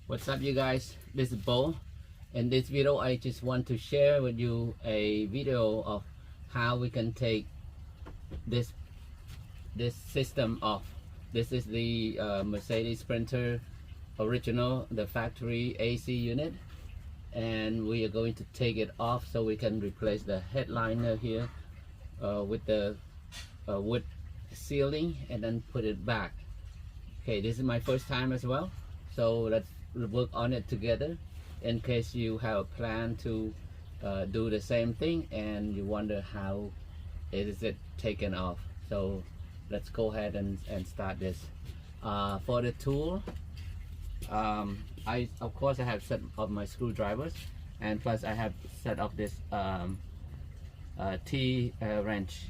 What's up, you guys? This is Bo. In this video, I just want to share with you a video of how we can take this system off. This is the Mercedes Sprinter original, the factory AC unit, and we are going to take it off so we can replace the headliner here with the wood ceiling and then put it back. Okay, this is my first time as well, so let's work on it together in case you have a plan to do the same thing and you wonder how is it taken off. So let's go ahead and start this. For the tool, I have set up my screwdrivers, and plus I have set up this T wrench.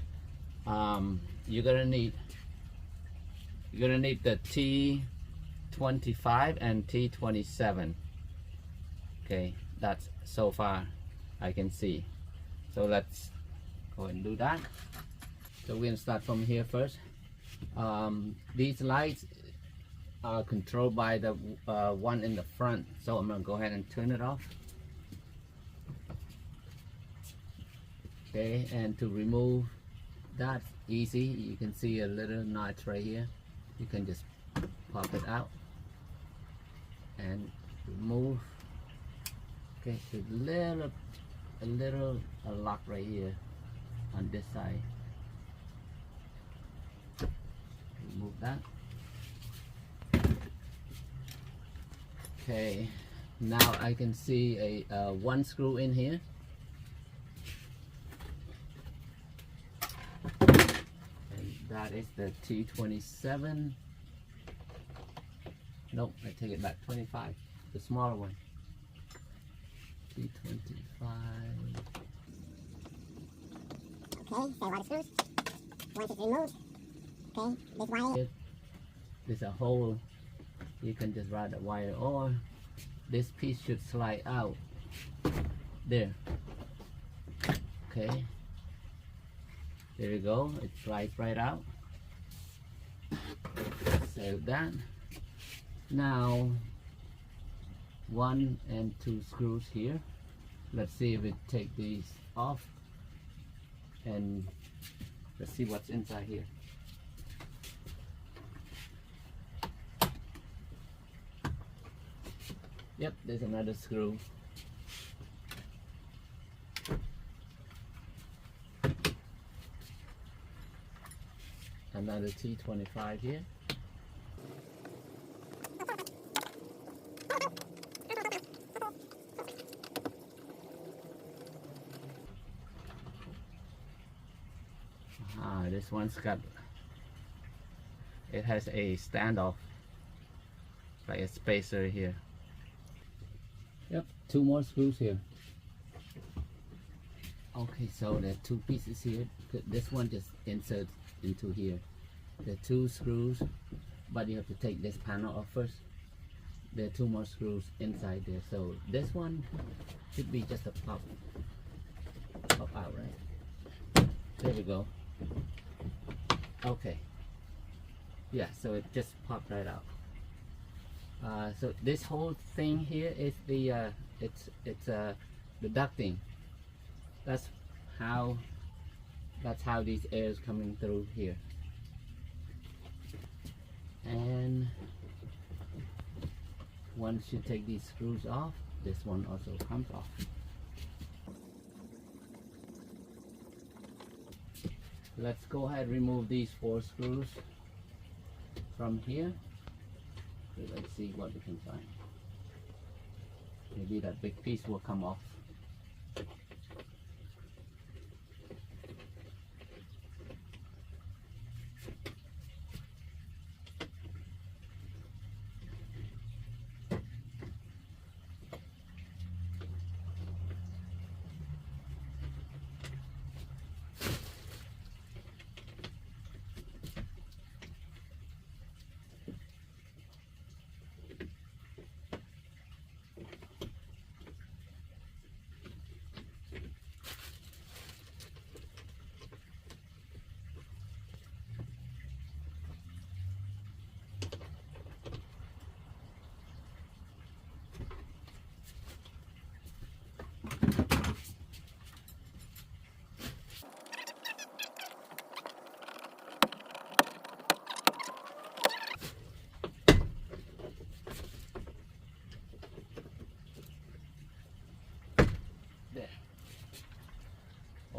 You're gonna need the T25 and T27. Okay, that's so far I can see. So let's go ahead and do that. So we're gonna start from here first. These lights are controlled by the one in the front, so I'm gonna go ahead and turn it off. Okay, and to remove that, easy. You can see a little notch right here. You can just pop it out and remove. Okay, a little lock right here on this side. Remove that. Okay, now I can see a one screw in here. And that is the T27. Nope, I take it back. 25, the smaller one. T25. Okay, so wire screws. Once it's removed, okay, this wire. There's a hole. You can just ride the wire, or this piece should slide out. There. Okay. There you go. It slides right out. Save that. Now, 1 and 2 screws here. Let's see if we take these off, and let's see what's inside here. Yep, there's another screw. Another T25 here. This one's got, it has a standoff, like a spacer here. Yep, 2 more screws here. Okay, so there are 2 pieces here. This one just inserts into here. There are 2 screws, but you have to take this panel off first. There are 2 more screws inside there. So this one should be just a pop out, right? There we go. Okay. Yeah, so it just popped right out. So this whole thing here is the the ducting. That's how these airs coming through here. And once you take these screws off, this one also comes off. Let's go ahead and remove these 4 screws from here. Let's see what we can find. Maybe that big piece will come off.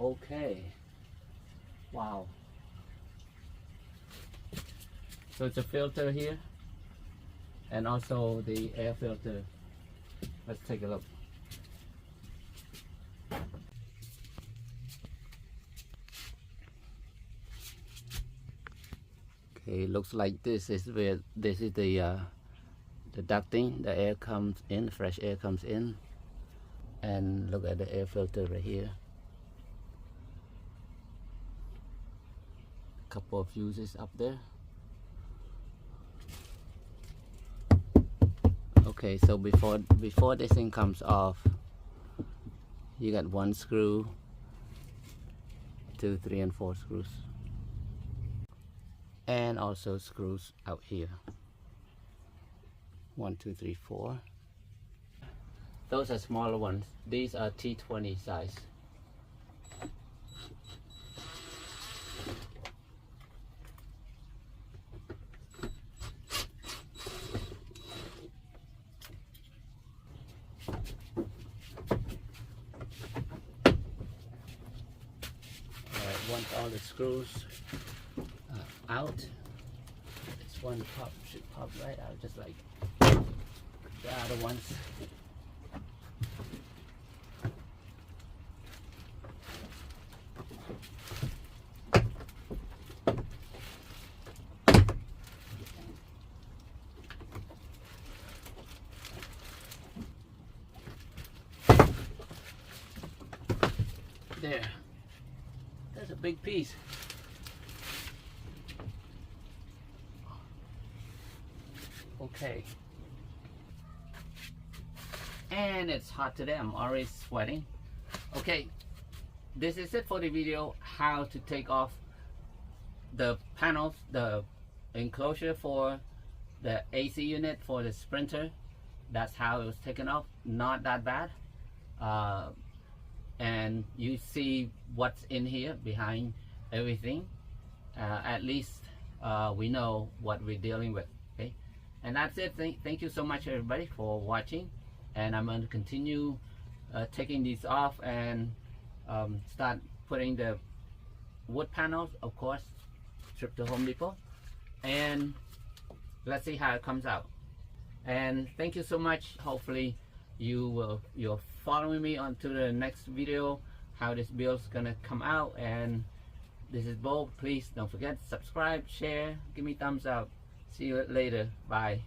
Okay. Wow. So it's a filter here, and also the air filter. Let's take a look. Okay, looks like this is where this is the ducting. The air comes in, fresh air comes in, and look at the air filter right here. Couple of fuses up there. Okay, so before this thing comes off, you got 1 screw, 2, 3, and 4 screws, and also screws out here. 1, 2, 3, 4. Those are smaller ones. These are T20 size. Once all the screws out, this one should pop right out, just like the other ones. There. That's a big piece. Okay. And it's hot today. I'm already sweating. Okay. This is it for the video. How to take off the panels, the enclosure for the AC unit for the Sprinter. That's how it was taken off. Not that bad. And you see what's in here behind everything. At least we know what we're dealing with. Okay, and that's it. Thank you so much, everybody, for watching. And I'm going to continue taking these off and start putting the wood panels, of course, trip to Home Depot, and let's see how it comes out. And thank you so much. Hopefully you're following me on to the next video, how this build's gonna come out. And this is Bo. Please don't forget to subscribe, share, give me thumbs up. See you later. Bye.